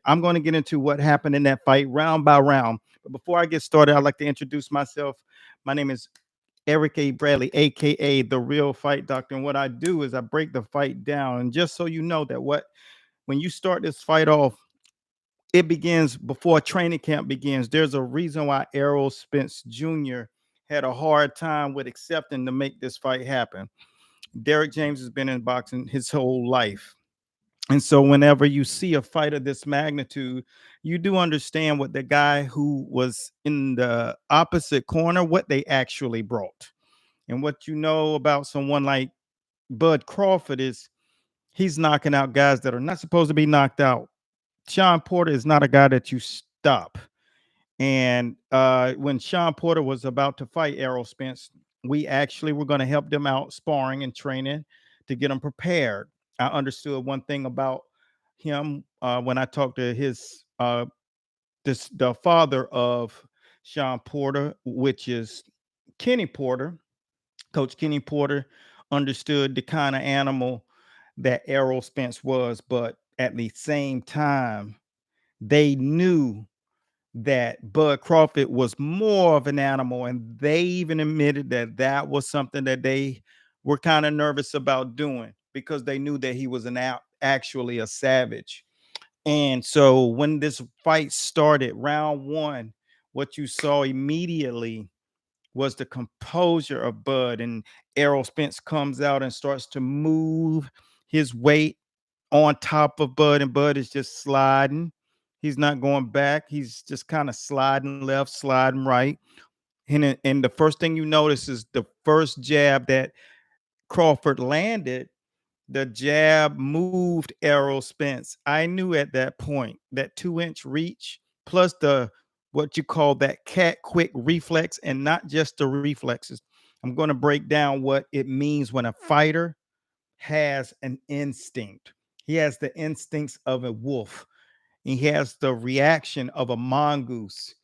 I'm going to get into what happened in that fight round by round. But before I get started, I'd like to introduce myself. My name is Eric A. Bradley, aka the Real Fight Doctor. And what I do is I break the fight down. And just so you know that when you start this fight off, it begins before training camp begins. There's a reason why Errol Spence Jr. had a hard time with accepting to make this fight happen. Derek James has been in boxing his whole life. And so whenever you see a fight of this magnitude, you do understand what the guy who was in the opposite corner, what they actually brought. And what you know about someone like Bud Crawford is he's knocking out guys that are not supposed to be knocked out. Sean Porter is not a guy that you stop. And when Sean Porter was about to fight Errol Spence, we actually were going to help them out sparring and training to get them prepared. I understood one thing about him when I talked to the father of Sean Porter, which is Kenny Porter. Coach Kenny Porter understood the kind of animal that Errol Spence was, but at the same time, they knew that Bud Crawford was more of an animal, and they even admitted that that was something that they were kind of nervous about doing because they knew that he was actually a savage. And so when this fight started, round one, what you saw immediately was the composure of Bud, and Errol Spence comes out and starts to move his weight on top of Bud, and Bud is just sliding. He's not going back. He's just kind of sliding left, sliding right. And the first thing you notice is the first jab that Crawford landed, the jab moved Errol Spence. I knew at that point that 2-inch reach plus the what you call that cat quick reflex, and not just the reflexes. I'm going to break down what it means when a fighter has an instinct. He has the instincts of a wolf. He has the reaction of a mongoose.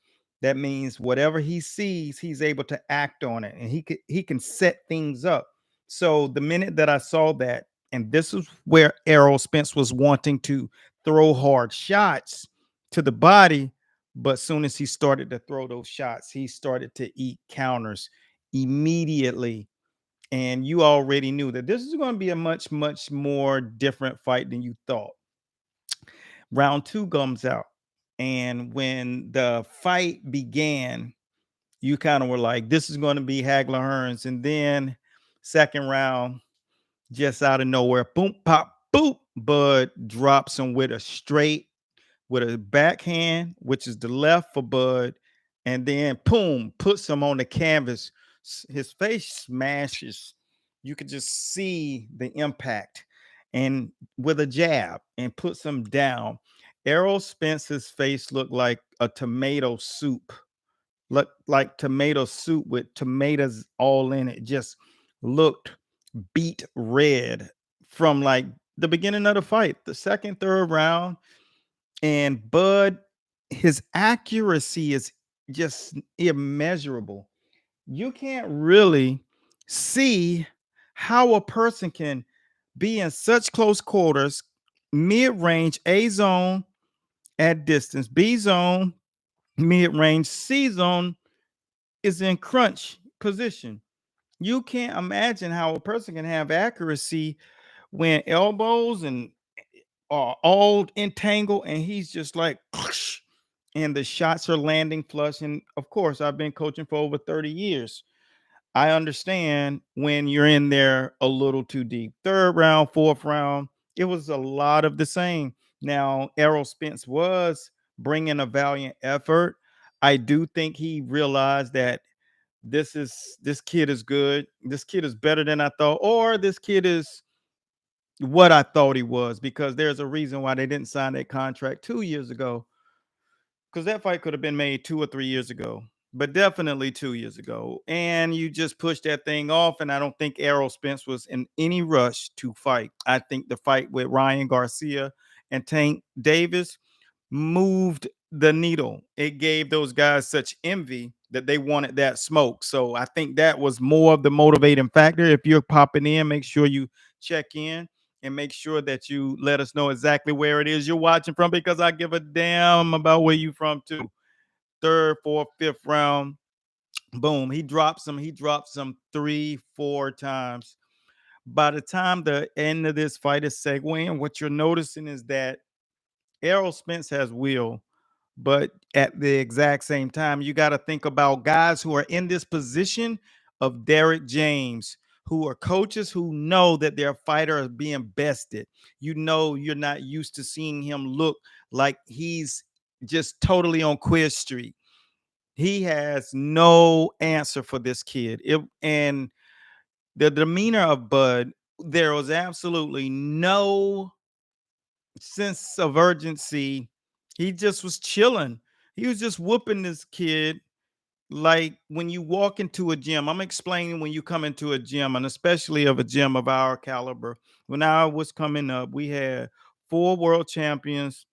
That means whatever he sees, he's able to act on it, and he can set things up. So the minute that I saw that, and this is where Errol Spence was wanting to throw hard shots to the body, but soon as he started to throw those shots, he started to eat counters immediately. And you already knew that this is going to be a much, much more different fight than you thought. Round two comes out. And when the fight began, you kind of were like, this is going to be Hagler Hearns. And then second round, just out of nowhere, boom, pop, boop, Bud drops him with a backhand, which is the left for Bud. And then boom, puts him on the canvas. His face smashes. You could just see the impact. And with a jab and puts him down. Errol Spence's face looked like a tomato soup, looked like tomato soup with tomatoes all in it. Just looked beat red from like the beginning of the fight, the second, third round. And Bud, his accuracy is just immeasurable. You can't really see how a person can be in such close quarters, mid range, A zone at distance, B zone, mid range, C zone is in crunch position. You can't imagine how a person can have accuracy when elbows and are all entangled, and he's just like, and the shots are landing flush. And of course, I've been coaching for over 30 years. I understand when you're in there a little too deep. Third round, fourth round, it was a lot of the same. Now, Errol Spence was bringing a valiant effort. I do think he realized that this kid is good. This kid is better than I thought, or this kid is what I thought he was, because there's a reason why they didn't sign that contract 2 years ago, because that fight could have been made 2 or 3 years ago, but definitely 2 years ago. And you just pushed that thing off. And I don't think Errol Spence was in any rush to fight. I think the fight with Ryan Garcia and Tank Davis moved the needle. It gave those guys such envy that they wanted that smoke. So I think that was more of the motivating factor. If you're popping in, make sure you check in. and make sure that you let us know exactly where it is you're watching from, because I give a damn about where you from too. Third, fourth, fifth round, boom, he dropped some 3, 4 times. By the time the end of this fight is segueing, what you're noticing is that Errol Spence has will, but at the exact same time, you got to think about guys who are in this position of Derek James, who are coaches who know that their fighter is being bested. You know, you're not used to seeing him look like he's just totally on Quiz Street. He has no answer for this kid. And the demeanor of Bud, there was absolutely no sense of urgency. He just was chilling. He was just whooping this kid. Like when you walk into a gym, I'm explaining when you come into a gym, and especially of a gym of our caliber. When I was coming up, we had 4 world champions,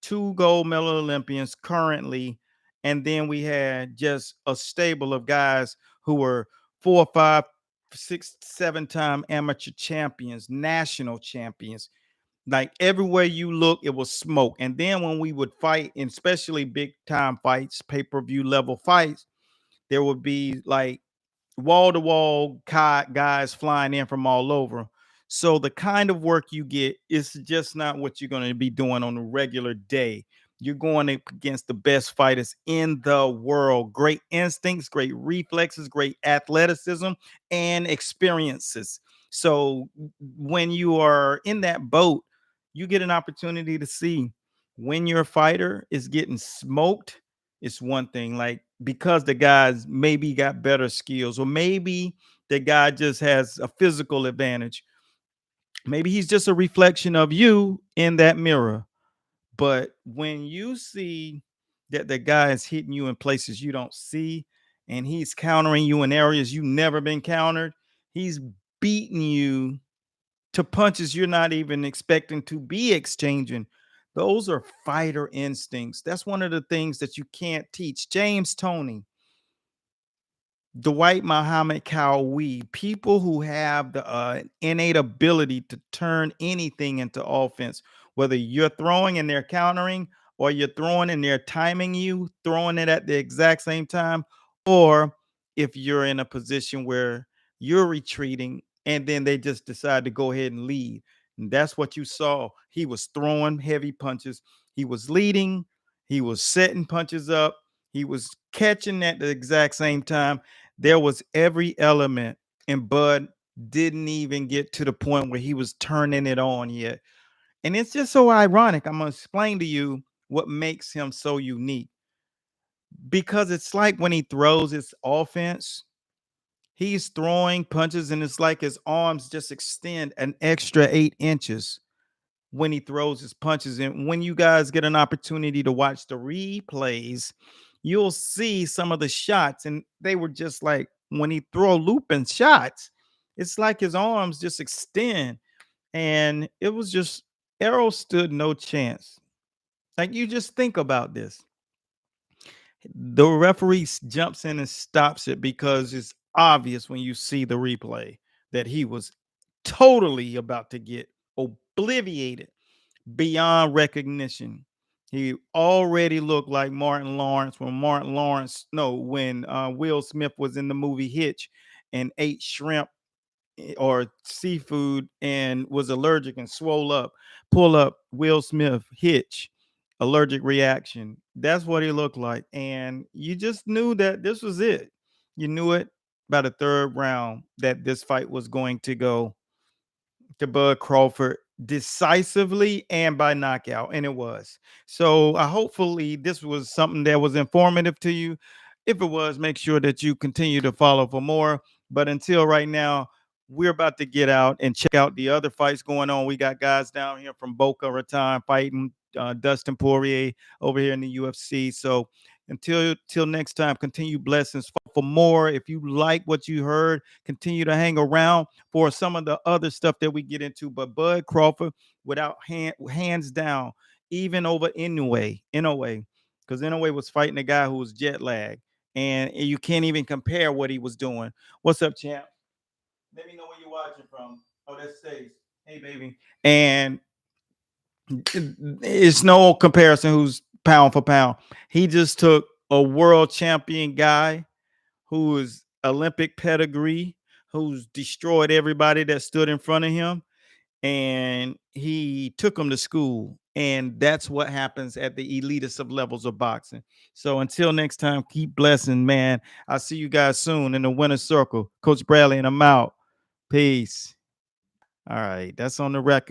2 gold medal Olympians currently, and then we had just a stable of guys who were 4, 5, 6, 7 time amateur champions, national champions. Like everywhere you look, it was smoke. And then when we would fight, and especially big time fights, pay-per-view level fights, there would be like wall to wall guys flying in from all over. So the kind of work you get is just not what you're going to be doing on a regular day. You're going up against the best fighters in the world. Great instincts, great reflexes, great athleticism, and experiences. So when you are in that boat, you get an opportunity to see when your fighter is getting smoked. It's one thing, like because the guys maybe got better skills, or maybe the guy just has a physical advantage. Maybe he's just a reflection of you in that mirror. But when you see that the guy is hitting you in places you don't see, and he's countering you in areas you've never been countered, he's beating you to punches you're not even expecting to be exchanging. Those are fighter instincts. That's one of the things that you can't teach. James Toney, Dwight Muhammad Cowie, people who have the innate ability to turn anything into offense, whether you're throwing and they're countering, or you're throwing and they're timing you, throwing it at the exact same time, or if you're in a position where you're retreating and then they just decide to go ahead and lead. And that's what you saw. He was throwing heavy punches, he was leading, he was setting punches up, he was catching at the exact same time. There was every element, and Bud didn't even get to the point where he was turning it on yet. And it's just so ironic. I'm going to explain to you what makes him so unique, because it's like when he throws his offense, he's throwing punches, and it's like his arms just extend an extra 8 inches when he throws his punches. And when you guys get an opportunity to watch the replays, you'll see some of the shots, and they were just like when he throw looping shots, it's like his arms just extend. And it was just Errol stood no chance. Like you just think about this. The referee jumps in and stops it because it's obvious when you see the replay that he was totally about to get obliviated beyond recognition. He already looked like Martin Lawrence when Will Smith was in the movie Hitch and ate shrimp or seafood and was allergic and swole up. Pull up Will Smith Hitch, allergic reaction. That's what he looked like. And you just knew that this was it. You knew it by the third round that this fight was going to go to Bud Crawford decisively and by knockout, and it was. So hopefully this was something that was informative to you. If it was, make sure that you continue to follow for more. But until right now, we're about to get out and check out the other fights going on. We got guys down here from Boca Raton fighting Dustin Poirier over here in the UFC. So until next time, continue blessings for more. If you like what you heard, continue to hang around for some of the other stuff that we get into. But Bud Crawford, without hands down, even over Inoue, because Inoue was fighting a guy who was jet lagged, and you can't even compare what he was doing. What's up, champ? Let me know where you're watching from. Oh, that's Stace. Hey, baby. And it's no comparison who's pound for pound. He just took a world champion guy who is Olympic pedigree, who's destroyed everybody that stood in front of him, and he took him to school. And that's what happens at the elitist of levels of boxing. So until next time, keep blessing, man. I'll see you guys soon in the winner's circle. Coach Bradley, and I'm out. Peace. All right, that's on the record.